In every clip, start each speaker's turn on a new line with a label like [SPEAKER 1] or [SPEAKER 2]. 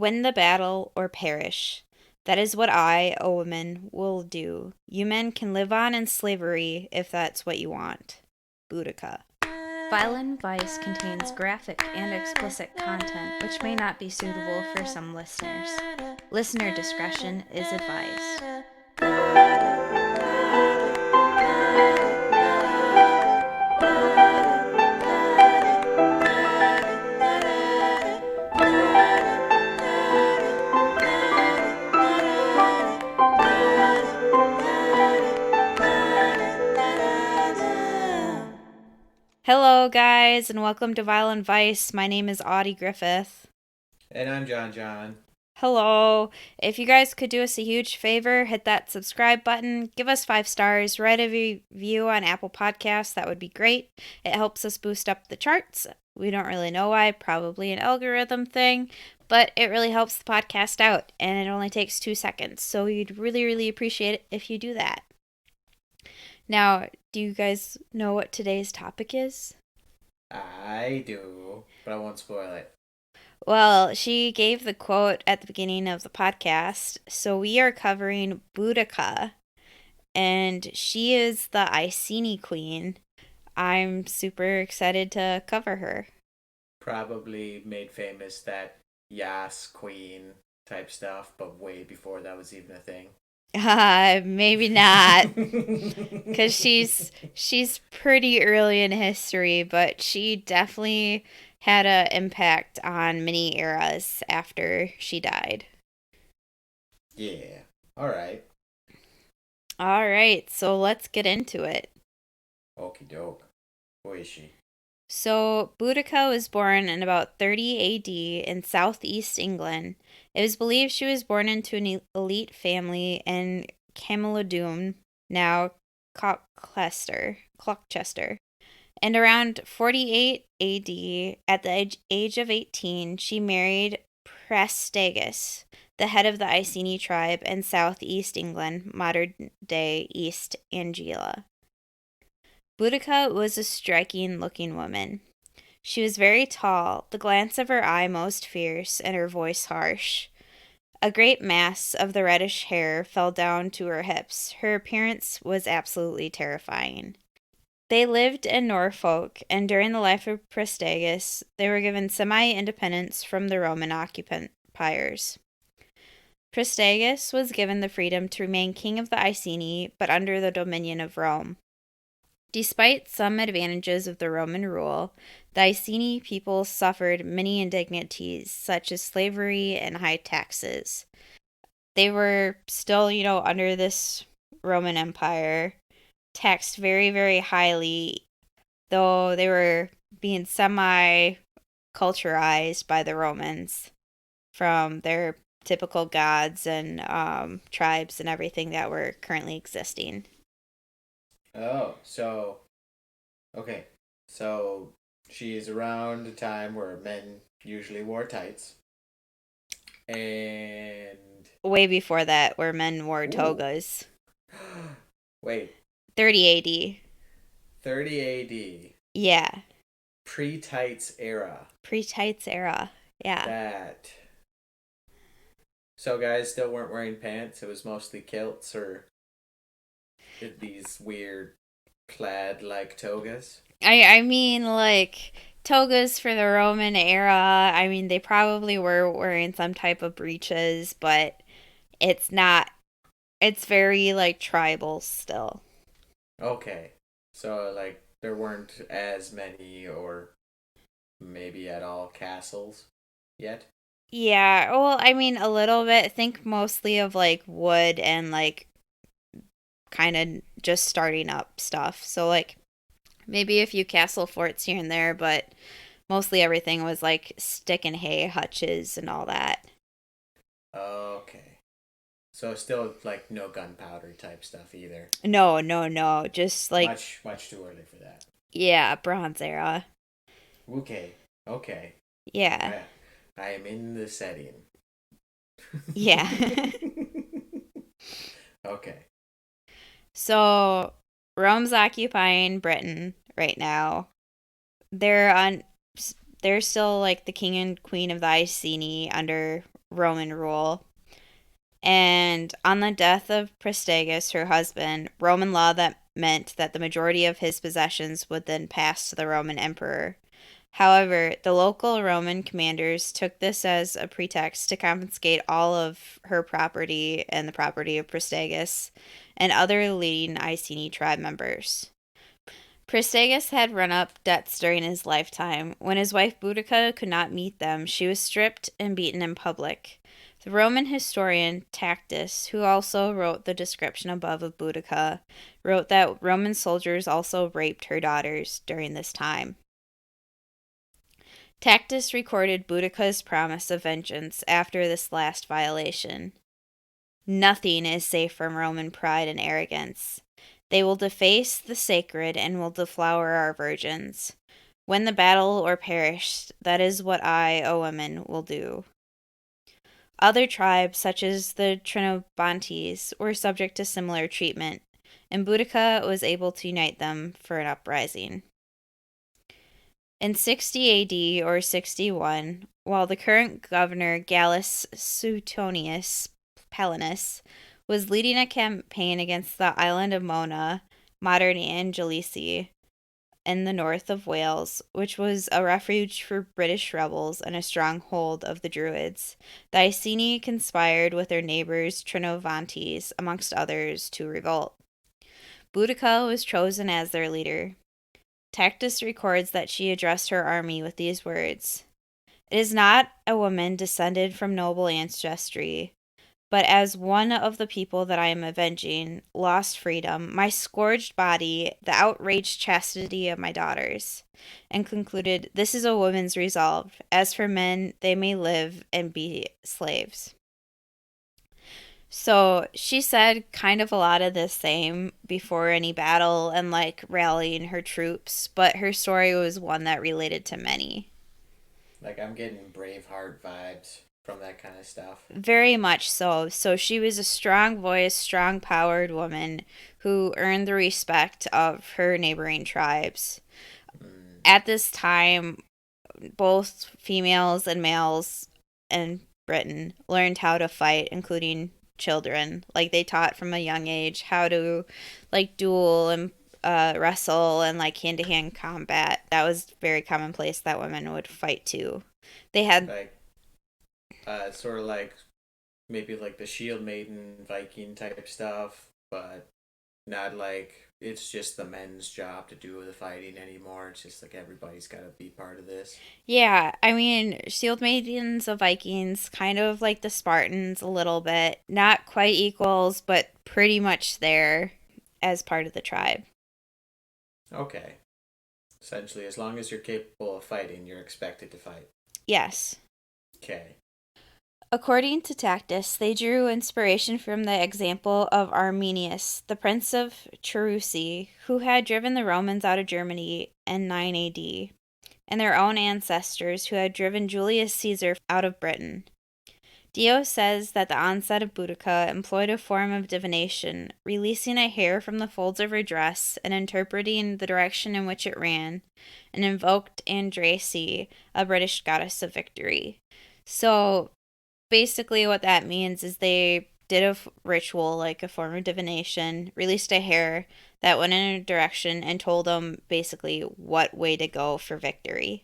[SPEAKER 1] Win the battle or perish. That is what I, a woman, will do. You men can live on in slavery if that's what you want. Boudica. Violent Vice contains graphic and explicit content which may not be suitable for some listeners. Listener discretion is advised. Hello, guys, and welcome to Violent Vice. My name is Audi Griffith.
[SPEAKER 2] And I'm John.
[SPEAKER 1] Hello. If you guys could do us a huge favor, hit that subscribe button, give us 5 stars, write a review on Apple Podcasts. That would be great. It helps us boost up the charts. We don't really know why, probably an algorithm thing, but it really helps the podcast out, and it only takes 2 seconds. So we'd really, really appreciate it if you do that. Now, do you guys know what today's topic is?
[SPEAKER 2] I do, but I won't spoil it.
[SPEAKER 1] Well, she gave the quote at the beginning of the podcast. So we are covering Boudica, and she is the Icini queen. I'm super excited to cover her.
[SPEAKER 2] Probably made famous that Yas Queen type stuff, but way before that was even a thing.
[SPEAKER 1] Maybe not, because she's pretty early in history, but she definitely had an impact on many eras after she died.
[SPEAKER 2] Yeah. Alright.
[SPEAKER 1] All right, so let's get into it.
[SPEAKER 2] Okie doke. Who is she?
[SPEAKER 1] So, Boudica was born in about 30 AD in southeast England. It was believed she was born into an elite family in Camulodunum, now Clockchester. And around 48 AD, at the age of 18, she married Prestigus, the head of the Iceni tribe in southeast England, modern day East Anglia. Boudica was a striking looking woman. She was very tall, the glance of her eye most fierce, and her voice harsh. A great mass of the reddish hair fell down to her hips. Her appearance was absolutely terrifying. They lived in Norfolk, and during the life of Prestigus, they were given semi independence from the Roman occupiers. Prestigus was given the freedom to remain king of the Iceni, but under the dominion of Rome. Despite some advantages of the Roman rule, the Iceni people suffered many indignities, such as slavery and high taxes. They were still, under this Roman Empire, taxed very, very highly, though they were being semi culturized by the Romans from their typical gods and tribes and everything that were currently existing.
[SPEAKER 2] Oh, so. Okay. So, she's around a time where men usually wore tights. And.
[SPEAKER 1] Way before that, where men wore
[SPEAKER 2] Ooh.
[SPEAKER 1] togas.
[SPEAKER 2] Wait.
[SPEAKER 1] 30 AD.
[SPEAKER 2] 30 AD.
[SPEAKER 1] Yeah.
[SPEAKER 2] Pre-tights era.
[SPEAKER 1] Pre-tights era. Yeah.
[SPEAKER 2] That. So guys still weren't wearing pants. It was mostly kilts or these weird plaid-like togas.
[SPEAKER 1] I mean, like, togas for the Roman era, I mean, they probably were wearing some type of breeches, but it's not, it's very, like, tribal still.
[SPEAKER 2] Okay. So like there weren't as many or maybe at all castles yet.
[SPEAKER 1] Yeah, well, I mean, a little bit. Think mostly of, like, wood and, like, kind of just starting up stuff. So, like, maybe a few castle forts here and there, but mostly everything was like stick and hay hutches and all that.
[SPEAKER 2] Okay. So still like no gunpowder type stuff either.
[SPEAKER 1] No, no, no. Just like,
[SPEAKER 2] Much too early for that.
[SPEAKER 1] yeah, Bronze Era.
[SPEAKER 2] Okay. Okay.
[SPEAKER 1] Yeah.
[SPEAKER 2] I I am in the setting.
[SPEAKER 1] Yeah.
[SPEAKER 2] Okay.
[SPEAKER 1] So, Rome's occupying Britain right now. They're on. They're still like the king and queen of the Iceni under Roman rule. And on the death of Prestigius, her husband, Roman law that meant that the majority of his possessions would then pass to the Roman emperor. However, the local Roman commanders took this as a pretext to confiscate all of her property and the property of Prestigius and other leading Iceni tribe members. Prestigius had run up debts during his lifetime. When his wife Boudica could not meet them, she was stripped and beaten in public. The Roman historian Tacitus, who also wrote the description above of Boudica, wrote that Roman soldiers also raped her daughters during this time. Tacitus recorded Boudica's promise of vengeance after this last violation. Nothing is safe from Roman pride and arrogance. They will deface the sacred and will deflower our virgins. Win the battle or perish, that is what I, O women, will do. Other tribes, such as the Trinobantes, were subject to similar treatment, and Boudica was able to unite them for an uprising. In 60 AD or 61, while the current governor Gallus Suetonius Palinus was leading a campaign against the island of Mona, modern Anglesey, in the north of Wales, which was a refuge for British rebels and a stronghold of the Druids, the Iceni conspired with their neighbors Trinovantes, amongst others, to revolt. Boudica was chosen as their leader. Tacitus records that she addressed her army with these words: "It is not a woman descended from noble ancestry, but as one of the people that I am avenging, lost freedom, my scourged body, the outraged chastity of my daughters," and concluded, "This is a woman's resolve. As for men, they may live and be slaves." So she said kind of a lot of the same before any battle and like rallying her troops, but her story was one that related to many.
[SPEAKER 2] Like, I'm getting Braveheart vibes from that kind of stuff.
[SPEAKER 1] Very much so. So she was a strong voiced, strong powered woman who earned the respect of her neighboring tribes.
[SPEAKER 2] Mm.
[SPEAKER 1] At this time, both females and males in Britain learned how to fight, including children. Like they taught from a young age how to like duel and wrestle and like hand to hand combat. That was very commonplace that women would fight too. They had
[SPEAKER 2] Like, sort of like maybe like the Shield Maiden Viking type stuff, but not like it's just the men's job to do the fighting anymore. It's just like everybody's got to be part of this.
[SPEAKER 1] Yeah, I mean, Shield Maidens of Vikings, kind of like the Spartans a little bit. Not quite equals, but pretty much there as part of the tribe.
[SPEAKER 2] Okay. Essentially, as long as you're capable of fighting, you're expected to fight.
[SPEAKER 1] Yes.
[SPEAKER 2] Okay.
[SPEAKER 1] According to Tacitus, they drew inspiration from the example of Arminius, the prince of Cherusi, who had driven the Romans out of Germany in 9 AD, and their own ancestors who had driven Julius Caesar out of Britain. Dio says that the onset of Boudica employed a form of divination, releasing a hair from the folds of her dress and interpreting the direction in which it ran, and invoked Andrace, a British goddess of victory. So basically, what that means is they did a ritual, like a form of divination, released a hair that went in a direction and told them basically what way to go for victory,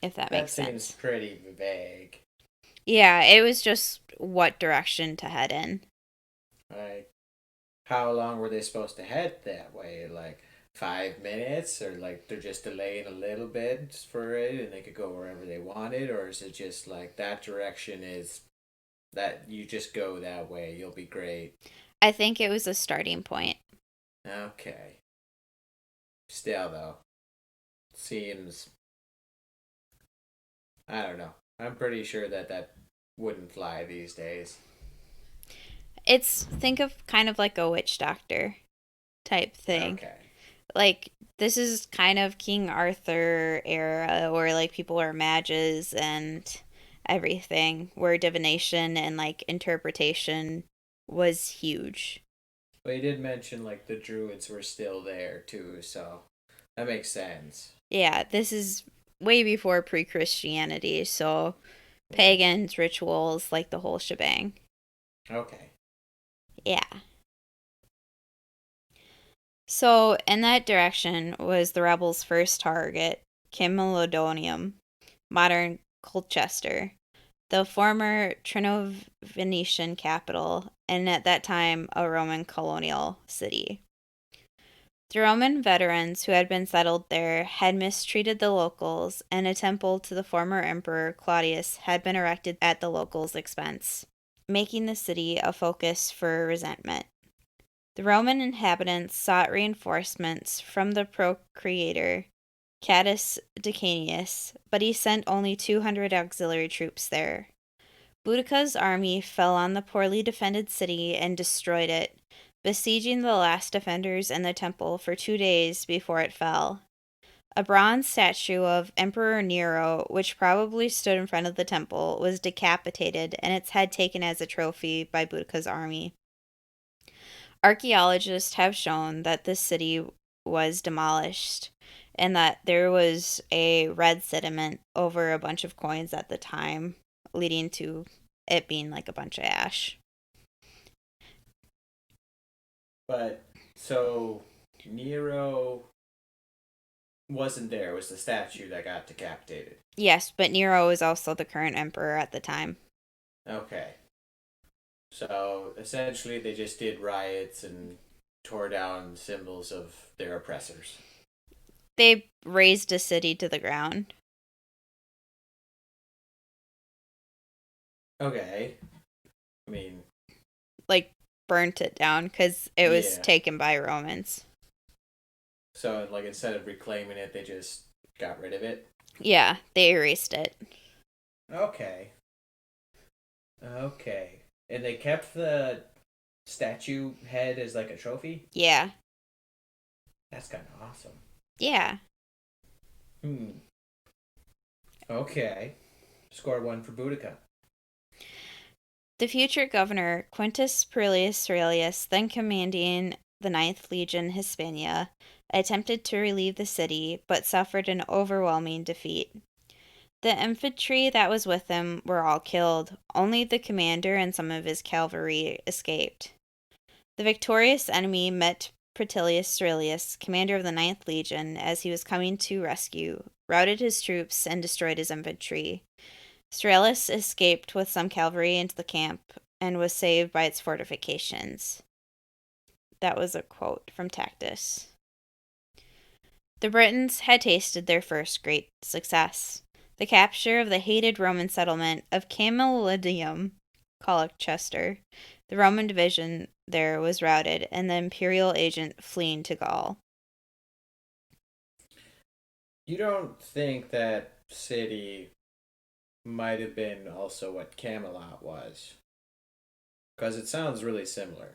[SPEAKER 1] if that
[SPEAKER 2] That
[SPEAKER 1] makes
[SPEAKER 2] seems
[SPEAKER 1] sense.
[SPEAKER 2] pretty vague.
[SPEAKER 1] Yeah, it was just what direction to head in.
[SPEAKER 2] Like, how long were they supposed to head that way? Like 5 minutes, or like they're just delaying a little bit for it, and they could go wherever they wanted, or is it just like that direction is that you just go that way, you'll be great?
[SPEAKER 1] I think it was a starting point.
[SPEAKER 2] Okay. Still though, seems I don't know. I'm pretty sure that that wouldn't fly these days.
[SPEAKER 1] It's, think of kind of like a witch doctor type thing.
[SPEAKER 2] Okay.
[SPEAKER 1] Like, this is kind of King Arthur era where like people are mages and everything, where divination and like interpretation was huge.
[SPEAKER 2] But he did mention like the druids were still there too, so That makes sense.
[SPEAKER 1] Yeah, this is way before pre-Christianity, so
[SPEAKER 2] Yeah.
[SPEAKER 1] pagans, rituals, like the whole shebang.
[SPEAKER 2] Okay.
[SPEAKER 1] Yeah. So, in that direction was the rebels' first target, Camulodonium, modern Colchester, the former Trino-Venetian capital, and at that time a Roman colonial city. The Roman veterans who had been settled there had mistreated the locals, and a temple to the former emperor Claudius had been erected at the locals' expense, making the city a focus for resentment. The Roman inhabitants sought reinforcements from the procreator Catus Decanius, but he sent only 200 auxiliary troops there. Boudica's army fell on the poorly defended city and destroyed it, besieging the last defenders in the temple for 2 days before it fell. A bronze statue of Emperor Nero, which probably stood in front of the temple, was decapitated and its head taken as a trophy by Boudica's army. Archaeologists have shown that this city was demolished and that there was a red sediment over a bunch of coins at the time, leading to it being like a bunch of ash.
[SPEAKER 2] But so Nero wasn't there. It was the statue that got decapitated.
[SPEAKER 1] Yes, but Nero is also the current emperor at the time.
[SPEAKER 2] Okay. So essentially, they just did riots and tore down symbols of their oppressors.
[SPEAKER 1] They razed a city to the ground.
[SPEAKER 2] Okay. I mean,
[SPEAKER 1] Like, burnt it down because it was
[SPEAKER 2] yeah.
[SPEAKER 1] taken by Romans.
[SPEAKER 2] So, like, instead of reclaiming it, they just got rid of it?
[SPEAKER 1] Yeah, they erased it.
[SPEAKER 2] Okay. Okay. And they kept the statue head as, like, a trophy?
[SPEAKER 1] Yeah.
[SPEAKER 2] That's kind of awesome.
[SPEAKER 1] Yeah.
[SPEAKER 2] Okay. Score one for Boudica.
[SPEAKER 1] The future governor, Quintus Perillius Aurelius, then commanding the Ninth Legion Hispania, attempted to relieve the city, but suffered an overwhelming defeat. The infantry that was with him were all killed. Only the commander and some of his cavalry escaped. The victorious enemy met Pretilius Aurelius, commander of the Ninth Legion, as he was coming to rescue, routed his troops, and destroyed his infantry. Aurelius escaped with some cavalry into the camp and was saved by its fortifications. That was a quote from Tacitus. The Britons had tasted their first great success, the capture of the hated Roman settlement of Camulodonium, Colchester. The Roman division there was routed, and the imperial agent fleeing to Gaul.
[SPEAKER 2] You don't think that city might have been also what Camelot was? Because it sounds really similar.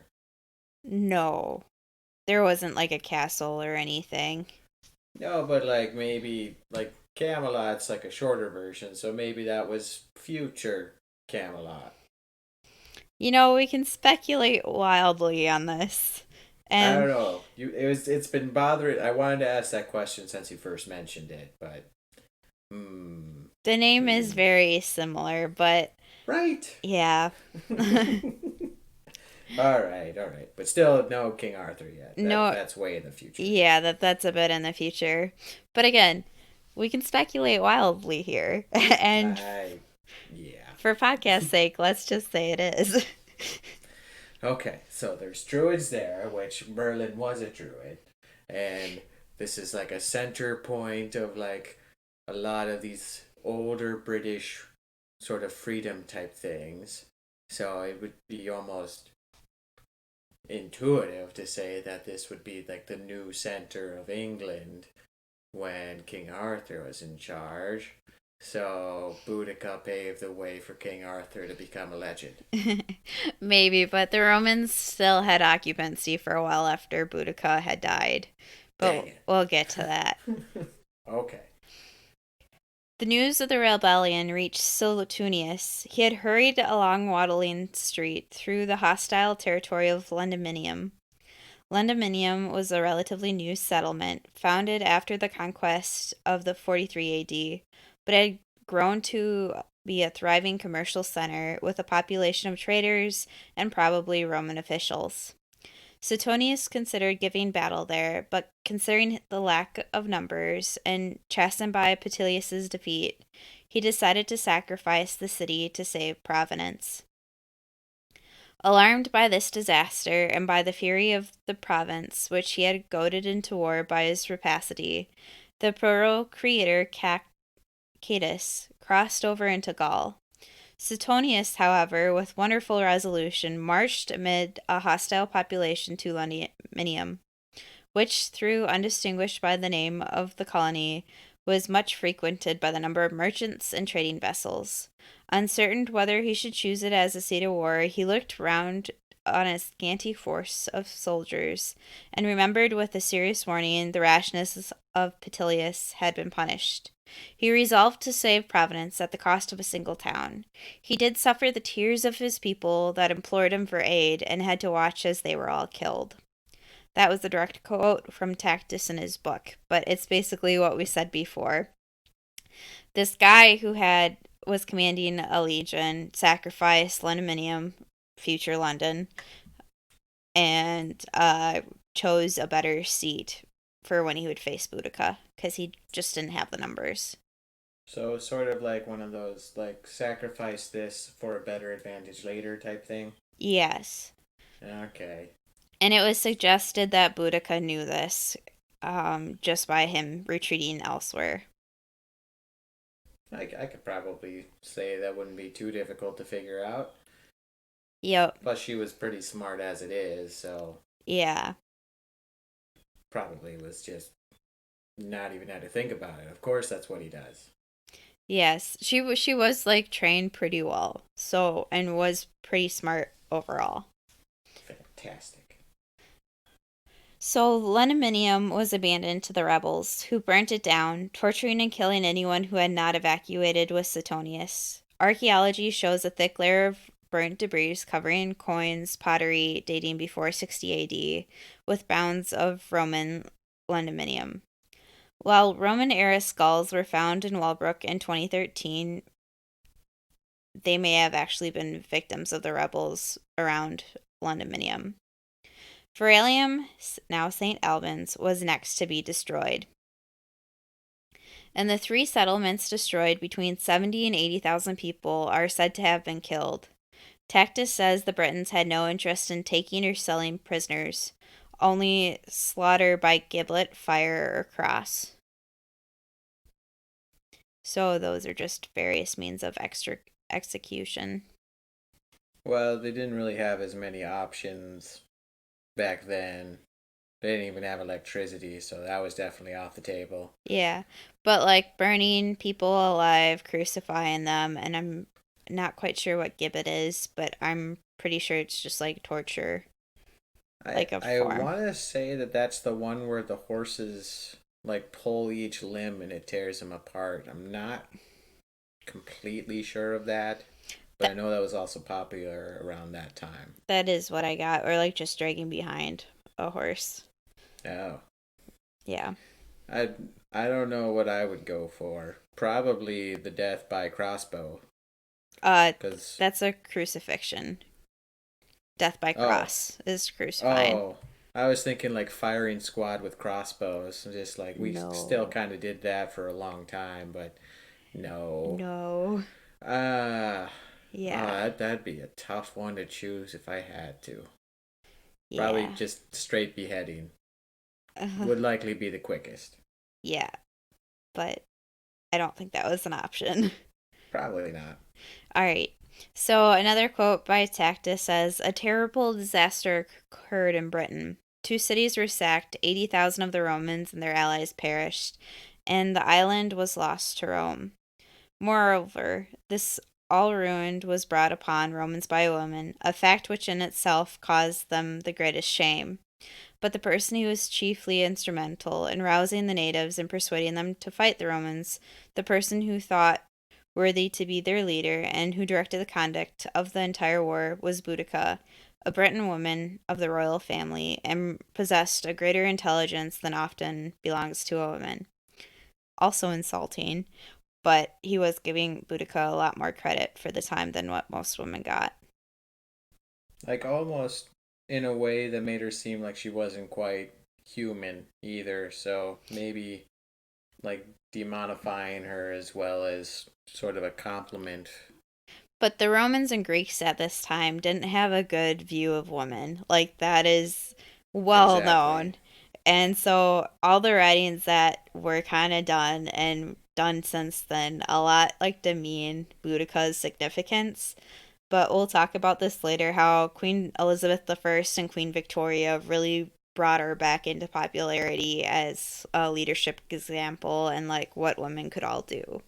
[SPEAKER 1] No, there wasn't like a castle or anything.
[SPEAKER 2] No, but like maybe like Camelot's like a shorter version, so maybe that was future Camelot.
[SPEAKER 1] You know, we can speculate wildly on this.
[SPEAKER 2] I don't
[SPEAKER 1] And
[SPEAKER 2] know. It's been bothering. I wanted to ask that question since you first mentioned it, but
[SPEAKER 1] the name is
[SPEAKER 2] hmm.
[SPEAKER 1] very similar, but
[SPEAKER 2] Right.
[SPEAKER 1] yeah.
[SPEAKER 2] All right, but still no King Arthur yet.
[SPEAKER 1] No,
[SPEAKER 2] That's way in the future.
[SPEAKER 1] yeah, that's a bit in the future. But again, we can speculate wildly here. And
[SPEAKER 2] Yeah.
[SPEAKER 1] for podcast sake, let's just say it is.
[SPEAKER 2] Okay, so there's druids there, which Merlin was a druid, and this is like a center point of like a lot of these older British sort of freedom type things. So it would be almost intuitive to say that this would be like the new center of England when King Arthur was in charge. So Boudica paved the way for King Arthur to become a legend.
[SPEAKER 1] Maybe, but the Romans still had occupancy for a while after Boudica had died.
[SPEAKER 2] Dang
[SPEAKER 1] But
[SPEAKER 2] it.
[SPEAKER 1] we'll get to that.
[SPEAKER 2] Okay.
[SPEAKER 1] The news of the rebellion reached Suetonius. He had hurried along Waddling Street through the hostile territory of Londinium. Londinium was a relatively new settlement, founded after the conquest of the 43 AD, but had grown to be a thriving commercial center with a population of traders and probably Roman officials. Suetonius considered giving battle there, but considering the lack of numbers and chastened by Petilius's defeat, he decided to sacrifice the city to save Providence. Alarmed by this disaster and by the fury of the province, which he had goaded into war by his rapacity, the procreator Catus crossed over into Gaul. Suetonius, however, with wonderful resolution, marched amid a hostile population to Londinium, which, though undistinguished by the name of the colony, was much frequented by the number of merchants and trading vessels. Uncertain whether he should choose it as a seat of war, he looked round on a scanty force of soldiers, and remembered with a serious warning the rashness of Petilius had been punished. He resolved to save Providence at the cost of a single town. He did suffer the tears of his people that implored him for aid, and had to watch as they were all killed. That was the direct quote from Tacitus in his book, but it's basically what we said before. This guy who was commanding a legion sacrificed Londinium, future London, and chose a better seat for when he would face Boudica, because he just didn't have the numbers.
[SPEAKER 2] So sort of like one of those like sacrifice this for a better advantage later type thing.
[SPEAKER 1] Yes.
[SPEAKER 2] Okay.
[SPEAKER 1] And it was suggested that Boudica knew this, just by him retreating elsewhere.
[SPEAKER 2] I could probably say that wouldn't be too difficult to figure out.
[SPEAKER 1] Yep.
[SPEAKER 2] Plus, she was pretty smart as it is, so
[SPEAKER 1] Yeah.
[SPEAKER 2] probably was just not even had to think about it. Of course, that's what he does.
[SPEAKER 1] Yes. She was like trained pretty well. So, and was pretty smart overall.
[SPEAKER 2] Fantastic.
[SPEAKER 1] So Londinium was abandoned to the rebels, who burnt it down, torturing and killing anyone who had not evacuated with Suetonius. Archaeology shows a thick layer of burnt debris covering coins, pottery dating before 60 AD, with bounds of Roman Londinium. While Roman-era skulls were found in Walbrook in 2013, they may have actually been victims of the rebels around Londinium. Veralium, now St. Albans, was next to be destroyed. And the three settlements destroyed, between 70 and 80,000 people are said to have been killed. Tacitus says the Britons had no interest in taking or selling prisoners, only slaughter by giblet, fire, or cross. So those are just various means of execution.
[SPEAKER 2] Well, they didn't really have as many options back then. They didn't even have electricity, so that was definitely off the table.
[SPEAKER 1] Yeah, but like burning people alive, crucifying them, and I'm not quite sure what gibbet is, but I'm pretty sure it's just like torture, like a
[SPEAKER 2] I
[SPEAKER 1] form.
[SPEAKER 2] want to say that that's the one where the horses like pull each limb and it tears them apart. I'm not completely sure of that, but I know that was also popular around that time.
[SPEAKER 1] That is what I got, or like just dragging behind a horse.
[SPEAKER 2] Oh,
[SPEAKER 1] Yeah.
[SPEAKER 2] I I don't know what I would go for. Probably the death by crossbow, because
[SPEAKER 1] That's a crucifixion. Death by
[SPEAKER 2] oh
[SPEAKER 1] cross is crucifying.
[SPEAKER 2] oh I was thinking like firing squad with crossbows. Just like we still
[SPEAKER 1] No.
[SPEAKER 2] kind of did that for a long time, but no.
[SPEAKER 1] No.
[SPEAKER 2] Uh,
[SPEAKER 1] Yeah.
[SPEAKER 2] that'd be a tough one to choose if I had to. Probably
[SPEAKER 1] Yeah.
[SPEAKER 2] just straight beheading
[SPEAKER 1] Uh,
[SPEAKER 2] would likely be the quickest.
[SPEAKER 1] yeah. But I don't think that was an option.
[SPEAKER 2] Probably not.
[SPEAKER 1] All right. So another quote by Tacitus says, "A terrible disaster occurred in Britain. Two cities were sacked, 80,000 of the Romans and their allies perished, and the island was lost to Rome. Moreover, this all ruined was brought upon Romans by women, a fact which in itself caused them the greatest shame. But the person who was chiefly instrumental in rousing the natives and persuading them to fight the Romans, the person who thought worthy to be their leader and who directed the conduct of the entire war, was Boudica, a Breton woman of the royal family, and possessed a greater intelligence than often belongs to a woman. Also insulting, but he was giving Boudica a lot more credit for the time than what most women got.
[SPEAKER 2] Like almost in a way that made her seem like she wasn't quite human either. So maybe like demonifying her as well as sort of a compliment.
[SPEAKER 1] But the Romans and Greeks at this time didn't have a good view of women. Like, that is well
[SPEAKER 2] Exactly.
[SPEAKER 1] known. And so, all the writings that were kind of done and done since then, a lot like demean Boudica's significance. But we'll talk about this later how Queen Elizabeth I and Queen Victoria really brought her back into popularity as a leadership example and like what women could all do.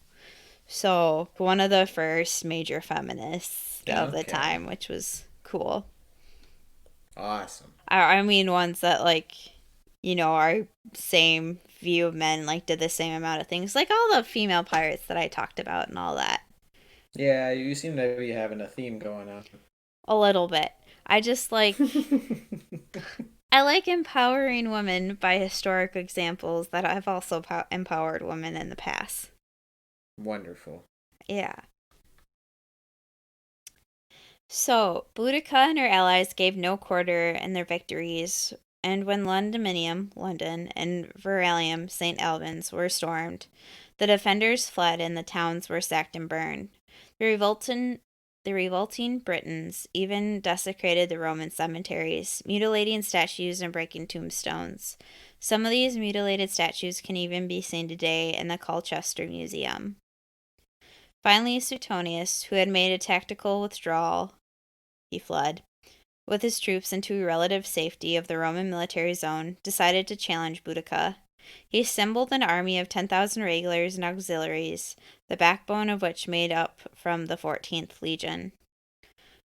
[SPEAKER 1] So, one of the first major feminists of the
[SPEAKER 2] Okay.
[SPEAKER 1] time, which was cool.
[SPEAKER 2] Awesome.
[SPEAKER 1] I mean, ones that, like, our same view of men, like, did the same amount of things. Like all the female pirates that I talked about and all that.
[SPEAKER 2] Yeah, you seem to be having a theme going on.
[SPEAKER 1] A little bit. I just like. I like empowering women by historic examples that have also empowered women in the past.
[SPEAKER 2] Wonderful.
[SPEAKER 1] Yeah. So, Boudica and her allies gave no quarter in their victories, and when Londinium, London, and Veralium, St. Albans, were stormed, the defenders fled and the towns were sacked and burned. The revolting, the revolting Britons even desecrated the Roman cemeteries, mutilating statues and breaking tombstones. Some of these mutilated statues can even be seen today in the Colchester Museum. Finally, Suetonius, who had made a tactical withdrawal, he fled, with his troops into relative safety of the Roman military zone, decided to challenge Boudica. He assembled an army of 10,000 regulars and auxiliaries, the backbone of which made up from the 14th Legion.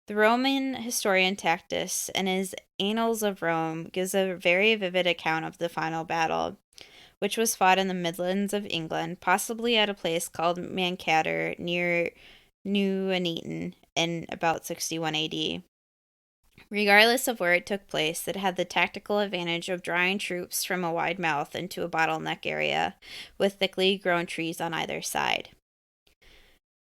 [SPEAKER 1] The Roman historian Tacitus, in his Annals of Rome, gives a very vivid account of the final battle, which was fought in the Midlands of England, possibly at a place called Mancaster near Nuneaton in about 61 AD. Regardless of where it took place, it had the tactical advantage of drawing troops from a wide mouth into a bottleneck area, with thickly grown trees on either side.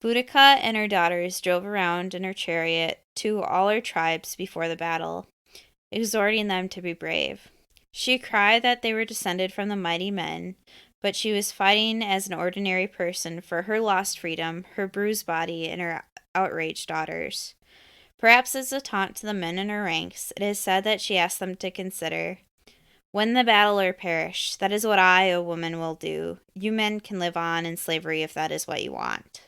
[SPEAKER 1] Boudica and her daughters drove around in her chariot to all her tribes before the battle, exhorting them to be brave. She cried that they were descended from the mighty men, but she was fighting as an ordinary person for her lost freedom, her bruised body, and her outraged daughters. Perhaps as a taunt to the men in her ranks, it is said that she asked them to consider, "Win the battle or perish. That is what I, a woman, will do. You men can live on in slavery if that is what you want."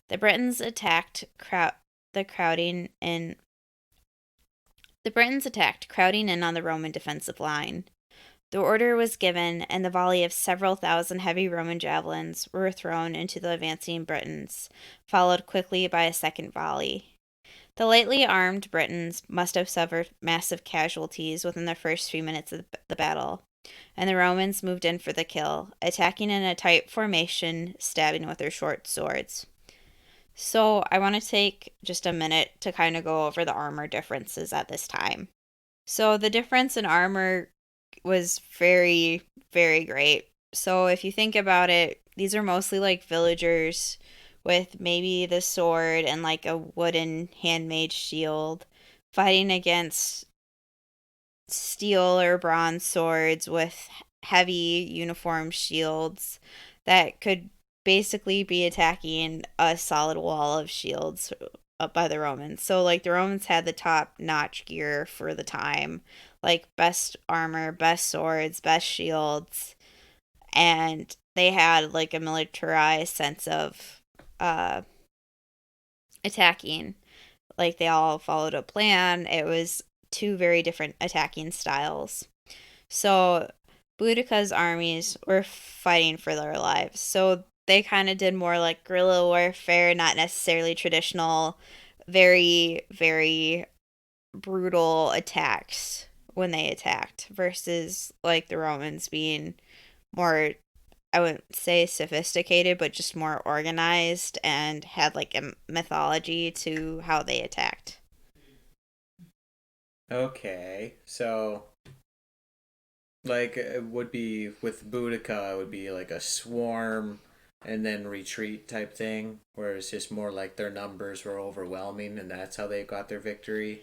[SPEAKER 1] The Britons attacked the crowding in the Britons attacked, crowding in on the Roman defensive line. The order was given, and the volley of several thousand heavy Roman javelins were thrown into the advancing Britons, followed quickly by a second volley. The lightly armed Britons must have suffered massive casualties within the first few minutes of the battle, and the Romans moved in for the kill, attacking in a tight formation, stabbing with their short swords. So, I want to take just a minute to kind of go over the armor differences at this time. So, the difference in armor was very, very great. So, if you think about it, these are mostly like villagers with maybe the sword and like a wooden handmade shield fighting against steel or bronze swords with heavy uniform shields that could basically be attacking a solid wall of shields up by the Romans. So like the Romans had the top notch gear for the time, like best armor, best swords, best shields, and they had like a militarized sense of uh attacking. Like they all followed a plan. It was two very different attacking styles. So Boudica's armies were fighting for their lives. So they kind of did more like guerrilla warfare, not necessarily traditional, very, very brutal attacks when they attacked, versus like the Romans being more, I wouldn't say sophisticated, but just more organized and had like a mythology to how they attacked.
[SPEAKER 2] Okay, so like it would be with Boudica, it would be like a swarm and then retreat type thing, where it's just more like their numbers were overwhelming and that's how they got their victory.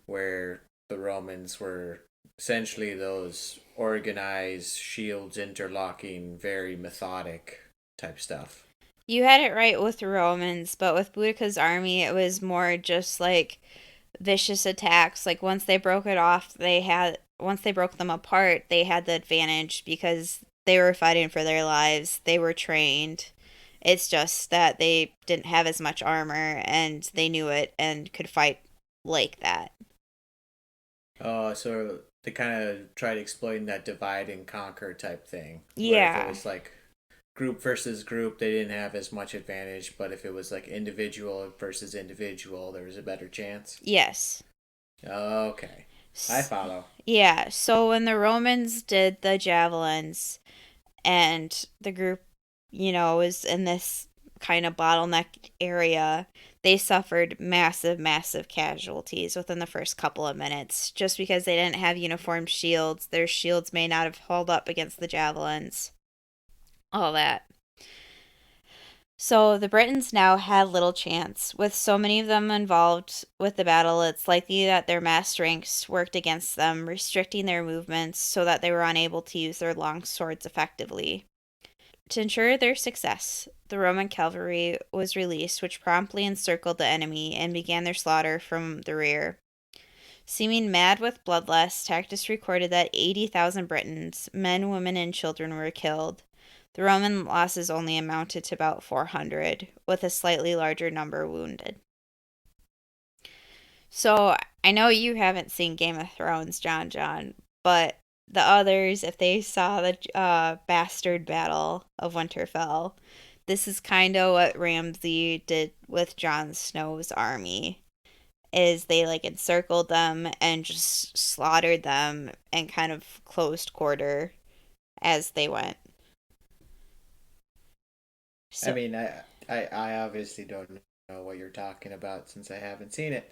[SPEAKER 2] Where the Romans were essentially those organized shields interlocking, very methodic type stuff.
[SPEAKER 1] You had it right with the Romans, but with Boudica's army, it was more just like vicious attacks. Like once they broke them apart, they had the advantage because they were fighting for their lives. They were trained. It's just that they didn't have as much armor and they knew it and could fight like that.
[SPEAKER 2] So they kind of tried exploiting that divide and conquer type thing, where if it
[SPEAKER 1] Yeah.
[SPEAKER 2] was like group versus group, they didn't have as much advantage, but if it was like individual versus individual, there was a better chance.
[SPEAKER 1] Yes.
[SPEAKER 2] Okay, I follow.
[SPEAKER 1] Yeah. So when the Romans did the javelins and the group, was in this kind of bottleneck area, they suffered massive, massive casualties within the first couple of minutes just because they didn't have uniform shields. Their shields may not have held up against the javelins, all that. So the Britons now had little chance. With so many of them involved with the battle, it's likely that their massed ranks worked against them, restricting their movements so that they were unable to use their long swords effectively. To ensure their success, the Roman cavalry was released, which promptly encircled the enemy and began their slaughter from the rear. Seeming mad with bloodlust, Tacitus recorded that 80,000 Britons, men, women, and children, were killed. The Roman losses only amounted to about 400, with a slightly larger number wounded. So, I know you haven't seen Game of Thrones, John, but the others, if they saw the bastard battle of Winterfell, this is kind of what Ramsay did with Jon Snow's army. Is they like encircled them and just slaughtered them and kind of closed quarter as they went.
[SPEAKER 2] I
[SPEAKER 1] So,
[SPEAKER 2] mean, I obviously don't know what you're talking about since I haven't seen it,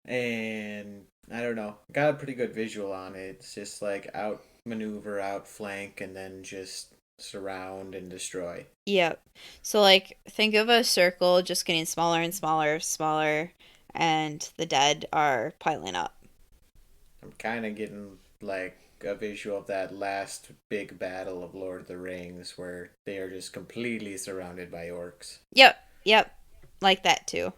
[SPEAKER 2] and I don't know. Got a pretty good visual on it. It's just like outmaneuver, outflank, and then just surround and destroy.
[SPEAKER 1] yep. So like think of a circle just getting smaller and smaller, smaller, and the dead are piling up.
[SPEAKER 2] I'm kind of getting like a visual of that last big battle of Lord of the Rings where they are just completely surrounded by orcs.
[SPEAKER 1] Yep, yep. Like that too.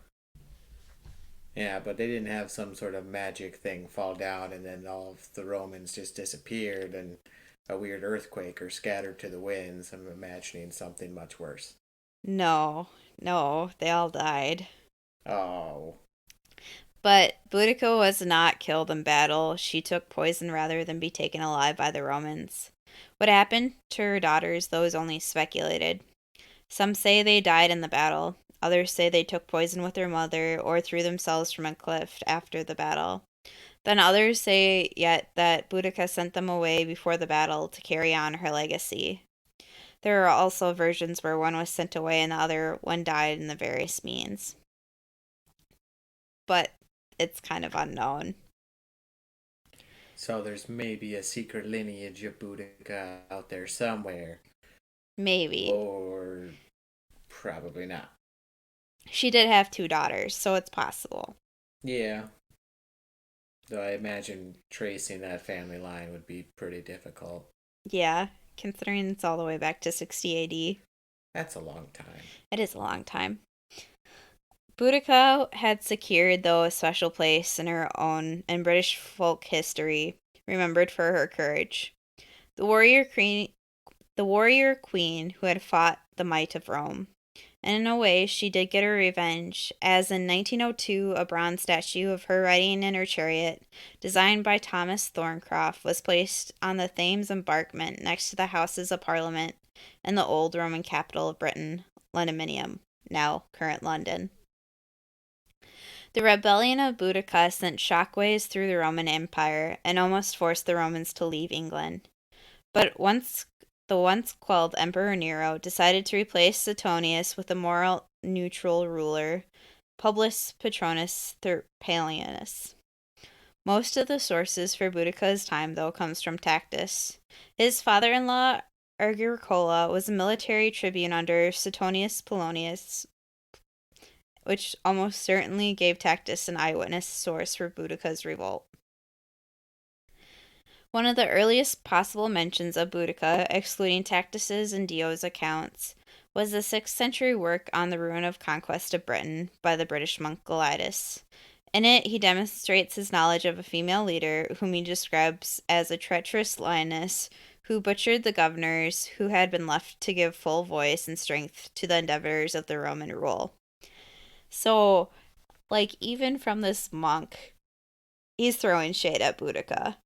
[SPEAKER 2] Yeah, but they didn't have some sort of magic thing fall down and then all of the Romans just disappeared and a weird earthquake or scattered to the winds. I'm imagining something much worse.
[SPEAKER 1] No, no, they all died.
[SPEAKER 2] Oh,
[SPEAKER 1] But Boudica was not killed in battle. She took poison rather than be taken alive by the Romans. What happened to her daughters, though, is only speculated. Some say they died in the battle. Others say they took poison with their mother or threw themselves from a cliff after the battle. Then others say yet that Boudica sent them away before the battle to carry on her legacy. There are also versions where one was sent away and the other one died in the various means. But it's kind of unknown.
[SPEAKER 2] so there's maybe a secret lineage of Boudica out there somewhere,
[SPEAKER 1] Maybe.
[SPEAKER 2] or probably not.
[SPEAKER 1] She did have two daughters, so it's possible.
[SPEAKER 2] Yeah, though I imagine tracing that family line would be pretty difficult.
[SPEAKER 1] Yeah, considering it's all the way back to 60 AD.
[SPEAKER 2] That's a long time.
[SPEAKER 1] It is a long time. Boudica had secured, though, a special place in her own and British folk history, remembered for her courage. The warrior queen, the warrior queen who had fought the might of Rome. And in a way, she did get her revenge, as in 1902, a bronze statue of her riding in her chariot, designed by Thomas Thorncroft, was placed on the Thames embankment next to the Houses of Parliament in the old Roman capital of Britain, Londinium, now current London. The rebellion of Boudica sent shockwaves through the Roman Empire and almost forced the Romans to leave England. But the once quelled Emperor Nero decided to replace Suetonius with a moral neutral ruler, Publius Petronus Therpalianus. Most of the sources for Boudica's time, though, comes from Tacitus. His father-in-law, Agricola, was a military tribune under Suetonius Polonius, which almost certainly gave Tacitus an eyewitness source for Boudica's revolt. One of the earliest possible mentions of Boudica, excluding Tacitus's and Dio's accounts, was the 6th century work on the ruin of conquest of Britain by the British monk Gelidus. In it, he demonstrates his knowledge of a female leader whom he describes as a treacherous lioness who butchered the governors who had been left to give full voice and strength to the endeavors of the Roman rule. So, like, even from this monk, he's throwing shade at Boudica.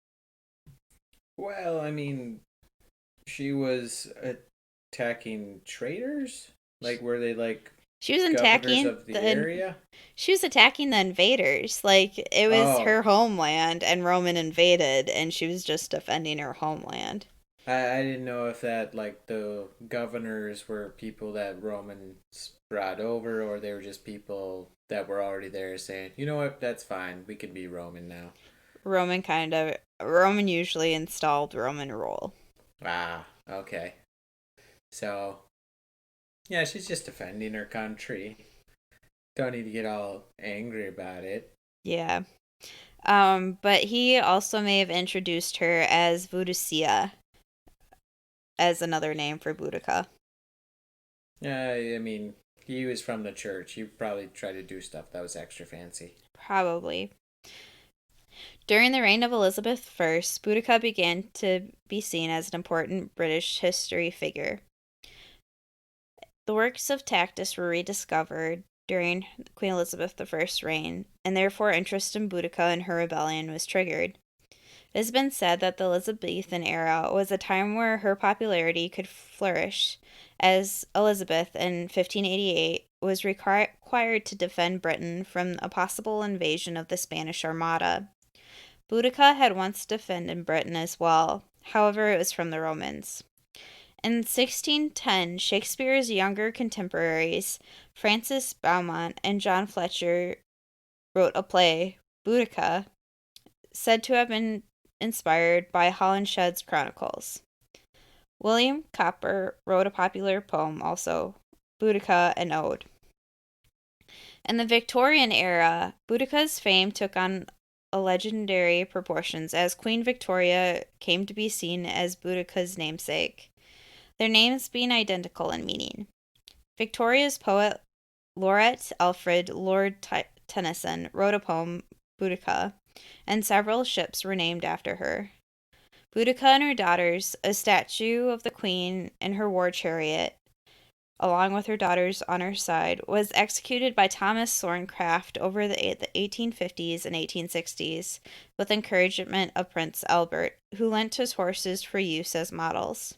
[SPEAKER 2] Well, I mean, she was attacking traitors? Like, were they like
[SPEAKER 1] She was
[SPEAKER 2] governors
[SPEAKER 1] attacking
[SPEAKER 2] of the
[SPEAKER 1] the
[SPEAKER 2] area?
[SPEAKER 1] she was attacking the invaders. Like, it was
[SPEAKER 2] Oh,
[SPEAKER 1] her homeland and Roman invaded and she was just defending her homeland.
[SPEAKER 2] I didn't know if that, like, the governors were people that Romans brought over, or they were just people that were already there saying, you know what, that's fine, we can be Roman now.
[SPEAKER 1] Roman usually installed Roman rule.
[SPEAKER 2] Ah, okay. So, yeah, she's just defending her country. Don't need to get all angry about it.
[SPEAKER 1] Yeah. But he also may have introduced her as Vuducia as another name for Boudica.
[SPEAKER 2] I mean, he was from the church. He probably tried to do stuff that was extra fancy.
[SPEAKER 1] Probably. During the reign of Elizabeth I, Boudica began to be seen as an important British history figure. The works of Tacitus were rediscovered during Queen Elizabeth I's reign, and therefore interest in Boudica and her rebellion was triggered. It has been said that the Elizabethan era was a time where her popularity could flourish, as Elizabeth in 1588 was required to defend Britain from a possible invasion of the Spanish Armada. Boudica had once defended Britain as well, however, it was from the Romans. In 1610, Shakespeare's younger contemporaries, Francis Beaumont and John Fletcher, wrote a play, Boudica, said to have been inspired by Holinshed's Chronicles. William Cowper wrote a popular poem also, Boudica, an Ode. In the Victorian era, Boudica's fame took on legendary proportions as Queen Victoria came to be seen as Boudica's namesake, their names being identical in meaning. Victoria's poet Laureate Alfred Lord Tennyson wrote a poem, Boudica, and several ships were named after her. Boudica and her daughters, a statue of the queen in her war chariot, along with her daughters on her side, was executed by Thomas Thorncraft over the 1850s and 1860s with encouragement of Prince Albert, who lent his horses for use as models.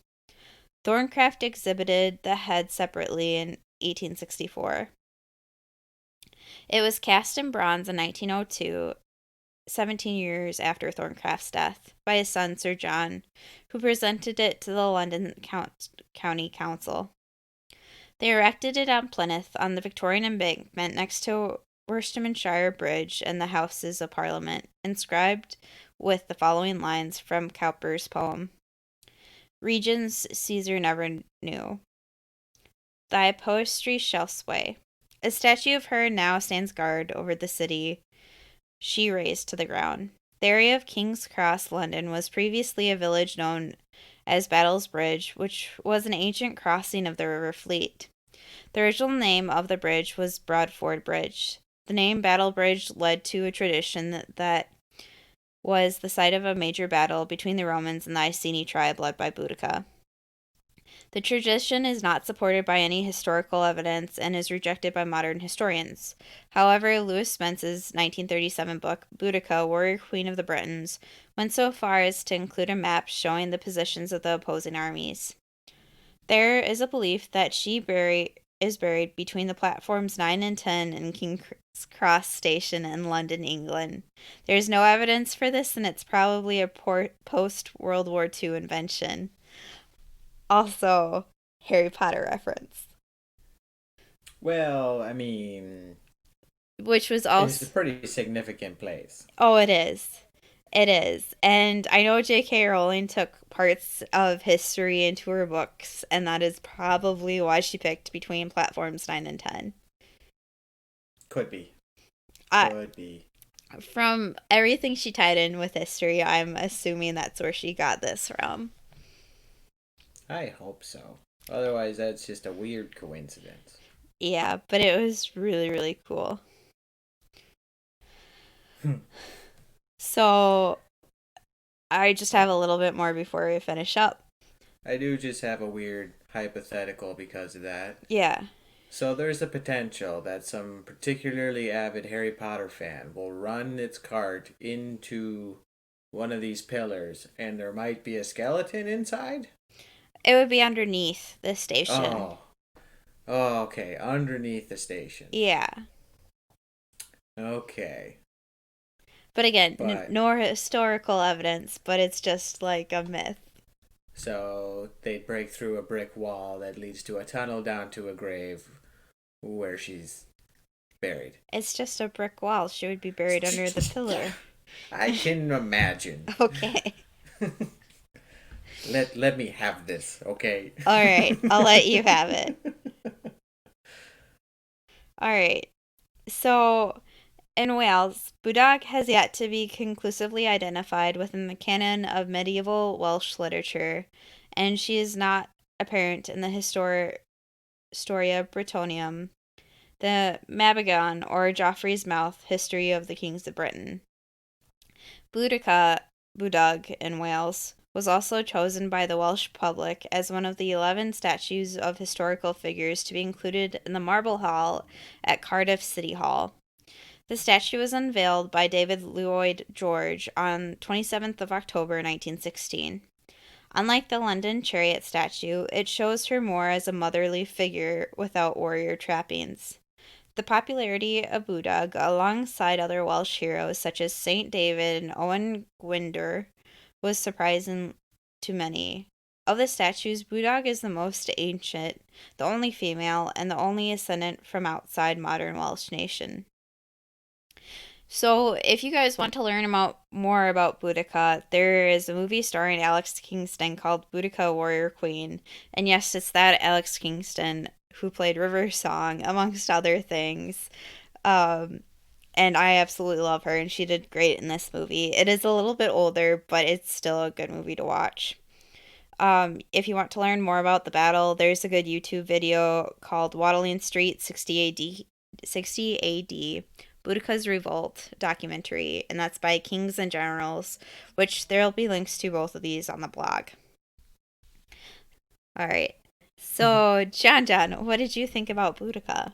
[SPEAKER 1] Thorncraft exhibited the head separately in 1864. It was cast in bronze in 1902, 17 years after Thorncraft's death, by his son Sir John, who presented it to the London County Council. They erected it on Plymouth on the Victorian Embankment next to Worcestershire Bridge and the Houses of Parliament, inscribed with the following lines from Cowper's poem: Regions Caesar never knew. Thy poetry shall sway. A statue of her now stands guard over the city she razed to the ground. The area of King's Cross, London, was previously a village known as Battle's Bridge, which was an ancient crossing of the River Fleet. The original name of the bridge was Broadford Bridge. The name Battle Bridge led to a tradition that was the site of a major battle between the Romans and the Iceni tribe led by Boudica. The tradition is not supported by any historical evidence and is rejected by modern historians. However, Lewis Spence's 1937 book, Boudica, Warrior Queen of the Britons, went so far as to include a map showing the positions of the opposing armies. There is a belief that she is buried between the platforms 9 and 10 in King's Cross Station in London, England. There is no evidence for this, and it's probably a post-World War II invention. Also, Harry Potter reference.
[SPEAKER 2] Well, I mean,
[SPEAKER 1] Which was
[SPEAKER 2] it's a
[SPEAKER 1] also.
[SPEAKER 2] pretty significant place.
[SPEAKER 1] Oh, it is. It is. And I know J.K. Rowling took parts of history into her books, and that is probably why she picked between platforms 9 and 10.
[SPEAKER 2] Could be.
[SPEAKER 1] I,
[SPEAKER 2] Could be.
[SPEAKER 1] from everything she tied in with history, I'm assuming that's where she got this from.
[SPEAKER 2] I hope so. Otherwise, that's just a weird coincidence.
[SPEAKER 1] Yeah, but it was really, really cool. So I just have a little bit more before we finish up.
[SPEAKER 2] I do just have a weird hypothetical because of that.
[SPEAKER 1] Yeah.
[SPEAKER 2] So there's a potential that some particularly avid Harry Potter fan will run its cart into one of these pillars and there might be a skeleton inside?
[SPEAKER 1] It would be underneath the station.
[SPEAKER 2] Oh. Oh, okay. Underneath the station.
[SPEAKER 1] Yeah.
[SPEAKER 2] Okay.
[SPEAKER 1] But again,
[SPEAKER 2] But
[SPEAKER 1] no historical evidence, but it's just like a myth.
[SPEAKER 2] so they'd break through a brick wall that leads to a tunnel down to a grave where she's buried.
[SPEAKER 1] It's just a brick wall. She would be buried under the pillar.
[SPEAKER 2] I can imagine.
[SPEAKER 1] Okay.
[SPEAKER 2] Let me have this, okay?
[SPEAKER 1] All right. I'll let you have it. All right. So, in Wales, Boudica has yet to be conclusively identified within the canon of medieval Welsh literature, and she is not apparent in the Historia Britannium, the Mabinogion, or Geoffrey's Mouth History of the Kings of Britain. Boudica, Budug in Wales, was also chosen by the Welsh public as one of the 11 statues of historical figures to be included in the Marble Hall at Cardiff City Hall. The statue was unveiled by David Lloyd George on 27th of October 1916. Unlike the London chariot statue, it shows her more as a motherly figure without warrior trappings. The popularity of Budug, alongside other Welsh heroes such as Saint David and Owen Gwyndor, was surprising to many. Of the statues, Budug is the most ancient, the only female, and the only ascendant from outside modern Welsh nation. So, if you guys want to learn more about Boudica, there is a movie starring Alex Kingston called Boudica Warrior Queen. And yes, it's that Alex Kingston who played River Song, amongst other things. Um, and I absolutely love her, and she did great in this movie. It is a little bit older, but it's still a good movie to watch. If you want to learn more about the battle, there's a good YouTube video called Watling Street 60 AD, Boudica's Revolt documentary, and that's by Kings and Generals, which there'll be links to both of these on the blog. All right. So, John, what did you think about Boudica?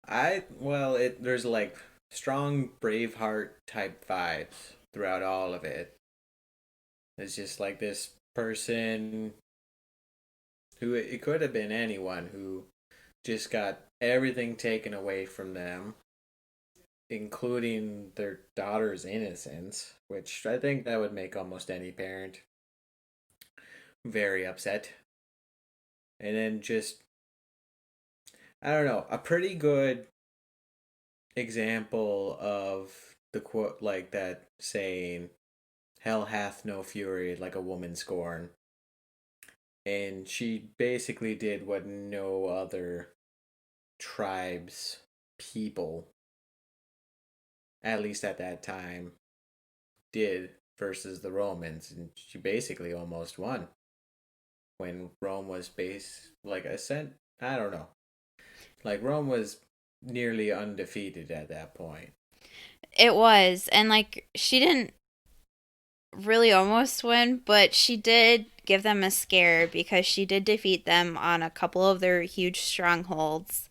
[SPEAKER 2] There's like strong Braveheart type vibes throughout all of it. It's just like this person who it could have been anyone who just got everything taken away from them, including their daughter's innocence, which I think that would make almost any parent very upset. And then just, I don't know, a pretty good example of the quote, like that saying, hell hath no fury like a woman scorn. And she basically did what no other tribes, people, at least at that time, did versus the Romans. And she basically almost won when Rome was like a cent. I don't know. Like Rome was nearly undefeated at that point.
[SPEAKER 1] It was, and like she didn't really almost win, but she did give them a scare because she did defeat them on a couple of their huge strongholds.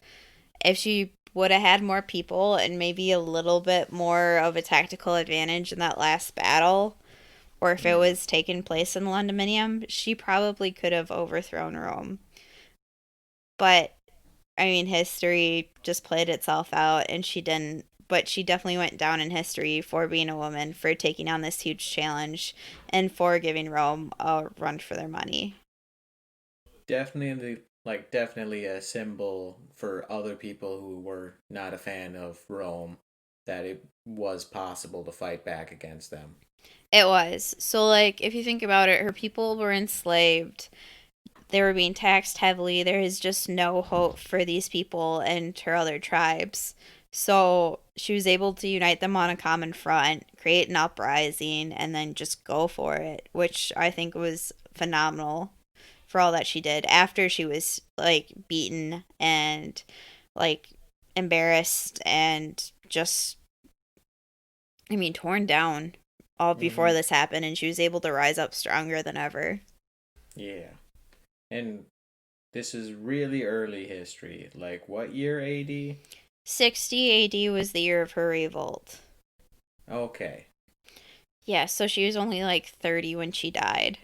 [SPEAKER 1] If she would have had more people and maybe a little bit more of a tactical advantage in that last battle, or if it
[SPEAKER 2] Mm.
[SPEAKER 1] was taking place in Londinium, she probably could have overthrown Rome. But I mean, history just played itself out, and she didn't. But she definitely went down in history for being a woman, for taking on this huge challenge, and for giving Rome a run for their money.
[SPEAKER 2] Definitely a symbol for other people who were not a fan of Rome that it was possible to fight back against them.
[SPEAKER 1] It was. So, like, if you think about it, her people were enslaved. They were being taxed heavily. There is just no hope for these people and her other tribes. So she was able to unite them on a common front, create an uprising, and then just go for it, which I think was phenomenal for all that she did after she was like beaten and like embarrassed and just, I mean, torn down all before
[SPEAKER 2] Mm-hmm.
[SPEAKER 1] this happened, and she was able to rise up stronger than ever.
[SPEAKER 2] Yeah. And this is really early history. Like what year AD?
[SPEAKER 1] 60 AD was the year of her revolt.
[SPEAKER 2] Okay.
[SPEAKER 1] Yeah, so she was only like 30 when she died.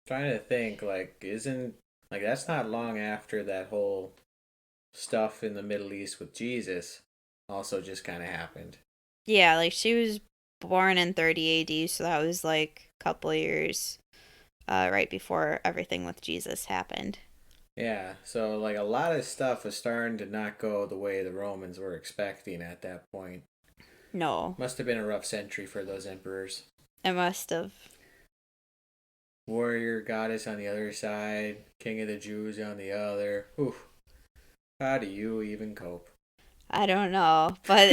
[SPEAKER 2] Trying to think, like, isn't, like, that's not long after that whole stuff in the Middle East with Jesus also just kind of happened.
[SPEAKER 1] Yeah, like she was born in 30 AD, so that was like a couple of years right before everything with Jesus happened.
[SPEAKER 2] Yeah, so like a lot of stuff was starting to not go the way the Romans were expecting at that point.
[SPEAKER 1] No,
[SPEAKER 2] Must have been a rough century for those emperors.
[SPEAKER 1] it must have.
[SPEAKER 2] Warrior goddess on the other side, king of the Jews on the other. Oof, how do you even cope?
[SPEAKER 1] I don't know, but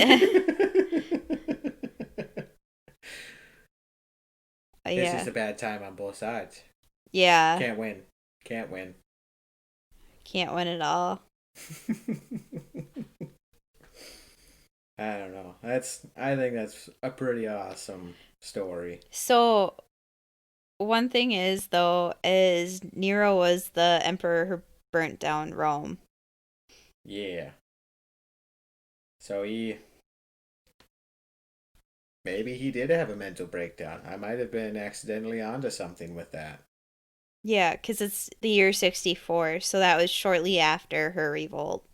[SPEAKER 2] It's just
[SPEAKER 1] yeah.
[SPEAKER 2] a bad time on both sides.
[SPEAKER 1] Yeah,
[SPEAKER 2] Can't win. Can't win.
[SPEAKER 1] can't win it all.
[SPEAKER 2] I don't know. I think that's a pretty awesome story.
[SPEAKER 1] So, one thing is though is Nero was the emperor who burnt down Rome.
[SPEAKER 2] Yeah. So maybe he did have a mental breakdown. I might have been accidentally onto something with that.
[SPEAKER 1] Yeah, cuz it's the year 64, so that was shortly after her revolt.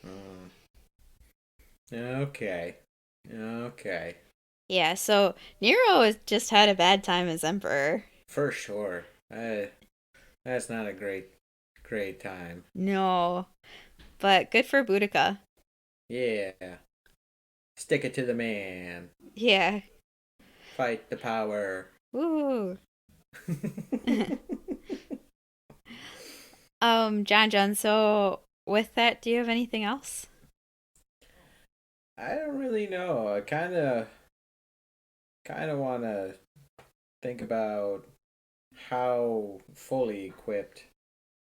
[SPEAKER 2] Mm, okay. Okay.
[SPEAKER 1] Yeah, so Nero has just had a bad time as emperor.
[SPEAKER 2] For sure. That's not a great time.
[SPEAKER 1] No, but good for Boudica.
[SPEAKER 2] Yeah. Stick it to the man.
[SPEAKER 1] Yeah.
[SPEAKER 2] Fight the power.
[SPEAKER 1] Woo. John, so with that, do you have anything else?
[SPEAKER 2] I don't really know. I kind of want to think about how fully equipped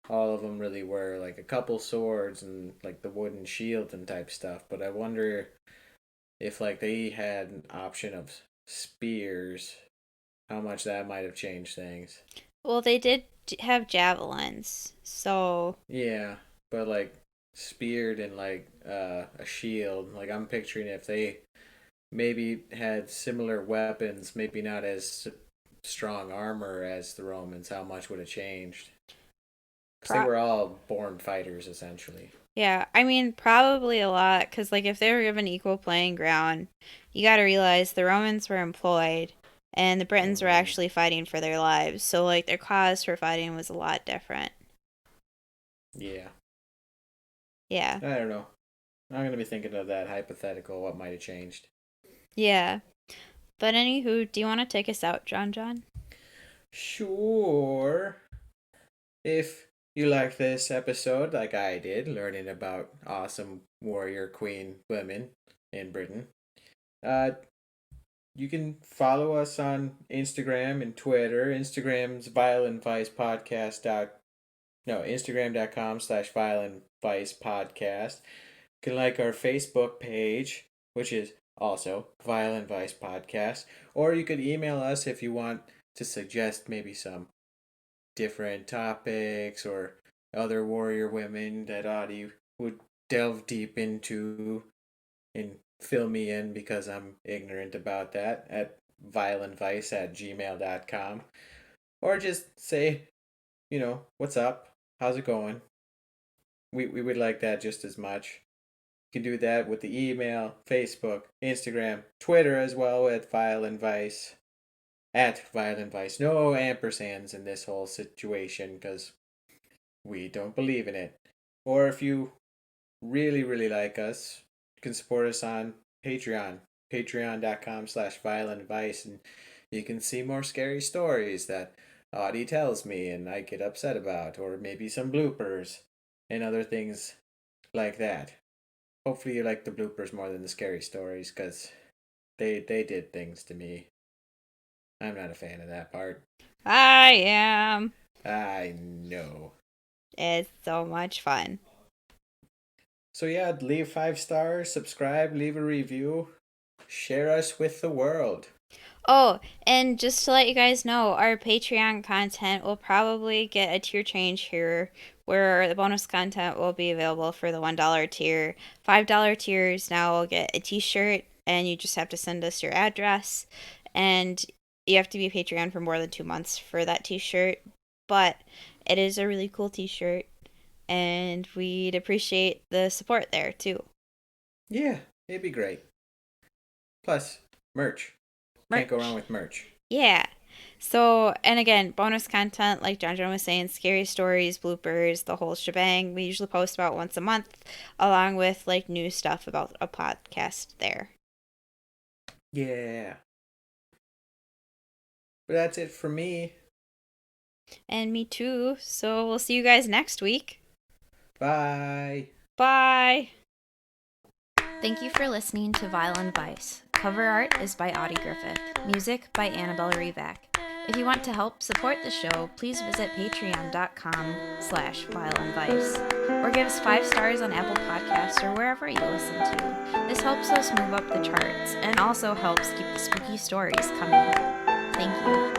[SPEAKER 2] all of them really were. Like a couple swords and like the wooden shield and type stuff. But I wonder if like they had an option of spears, how much that might have changed things.
[SPEAKER 1] Well, they did have javelins, so
[SPEAKER 2] Yeah, but like speared and like a shield. Like I'm picturing if they maybe had similar weapons, maybe not as strong armor as the Romans, how much would have changed? Because they
[SPEAKER 1] pro-
[SPEAKER 2] were all born fighters essentially.
[SPEAKER 1] yeah, I mean probably a lot cuz like if they were given equal playing ground, you got to realize the Romans were employed and the Britons were
[SPEAKER 2] Mm-hmm.
[SPEAKER 1] actually fighting for their lives. So like their cause for fighting was a lot different.
[SPEAKER 2] Yeah,
[SPEAKER 1] Yeah.
[SPEAKER 2] I don't know. I'm gonna be thinking of that hypothetical. What might have changed?
[SPEAKER 1] Yeah. But anywho, do you want to take us out, John?
[SPEAKER 2] Sure. If you like this episode, like I did, learning about awesome warrior queen women in Britain, uh, you can follow us on Instagram and Twitter. Instagram's Violent Vice Podcast. No, Instagram.com/Violent Vice Podcast. You can like our Facebook page, which is also Violent Vice Podcast. Or you could email us if you want to suggest maybe some different topics or other warrior women that Audi would delve deep into and fill me in because I'm ignorant about that at violentvice@gmail.com. Or just say, what's up? How's it going? We would like that just as much. You can do that with the email, Facebook, Instagram, Twitter as well at Violent Vice. At Violent Vice. No ampersands in this whole situation because we don't believe in it. Or if you really, really like us, you can support us on Patreon, patreon.com/violentvice, and you can see more scary stories that Audie tells me and I get upset about, or maybe some bloopers and other things like that. Hopefully you like the bloopers more than the scary stories, because they did things to me. I'm not a fan of that part.
[SPEAKER 1] I am.
[SPEAKER 2] I know.
[SPEAKER 1] It's so much fun.
[SPEAKER 2] So yeah, leave 5 stars, subscribe, leave a review, share us with the world.
[SPEAKER 1] Oh, and just to let you guys know, our Patreon content will probably get a tier change here, where the bonus content will be available for the $1 tier. $5 tiers now will get a t-shirt, and you just have to send us your address, and you have to be a Patreon for more than 2 months for that t-shirt. But it is a really cool t-shirt, and we'd appreciate the support there too.
[SPEAKER 2] Yeah, it'd be great. Plus, merch. Can't go wrong with merch.
[SPEAKER 1] Yeah. So, and again, bonus content, like John was saying, scary stories, bloopers, the whole shebang. We usually post about once a month, along with like new stuff about a podcast there.
[SPEAKER 2] Yeah. But that's it for me.
[SPEAKER 1] And me too. So we'll see you guys next week.
[SPEAKER 2] Bye.
[SPEAKER 1] Bye. Thank you for listening to Violent Vice. Cover art is by Audi Griffith. Music by Annabelle Revac. If you want to help support the show, please visit patreon.com/violentvice or give us 5 stars on Apple Podcasts or wherever you listen to. This helps us move up the charts and also helps keep the spooky stories coming. Thank you.